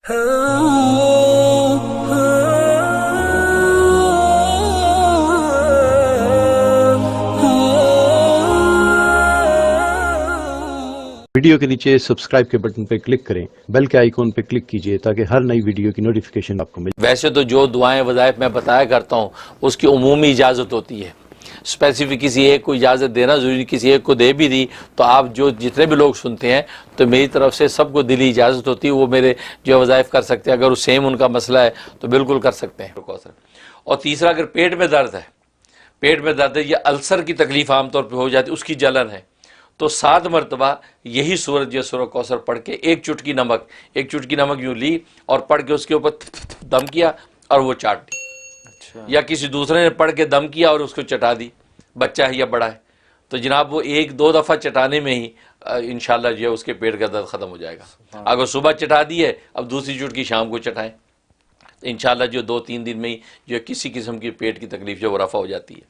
Video کے نیچے subscribe کے بٹن پہ کلک کریں، بیل کے آئیکن پہ کلک کیجئے تاکہ ہر نئی ویڈیو کی نوٹیفیکیشن آپ کو ملے۔ ویسے تو جو دعائیں وظائف میں بتایا کرتا ہوں اس کی عمومی اجازت ہوتی ہے، اسپیسیفک کسی ایک کو اجازت دینا ضروری، کسی ایک کو دے بھی دی تو آپ جتنے بھی لوگ سنتے ہیں تو میری طرف سے سب کو دلی اجازت ہوتی ہے، وہ میرے جو وظائف کر سکتے ہیں، اگر وہ سیم ان کا مسئلہ ہے تو بالکل کر سکتے ہیں۔ اور تیسرا، اگر پیٹ میں درد ہے، پیٹ میں درد ہے یا السر کی تکلیف عام طور پہ ہو جاتی ہے، اس کی جلن ہے، تو 7 مرتبہ یہی سورت جو سورہ کوثر پڑھ کے ایک چٹکی نمک یوں لی اور پڑھ کے اس کے اوپر دم کیا اور وہ چاٹ دی، یا کسی دوسرے نے پڑھ کے دم کیا اور اس کو چٹا دی، بچہ ہے یا بڑا ہے، تو جناب وہ 1-2 دفعہ چٹانے میں ہی انشاءاللہ جو ہے اس کے پیٹ کا درد ختم ہو جائے گا۔ اگر صبح چٹا دی ہے، اب دوسری چٹکی شام کو چٹائیں، انشاءاللہ جو 2-3 دن میں ہی جو کسی قسم کی پیٹ کی تکلیف جو وہ رفع ہو جاتی ہے۔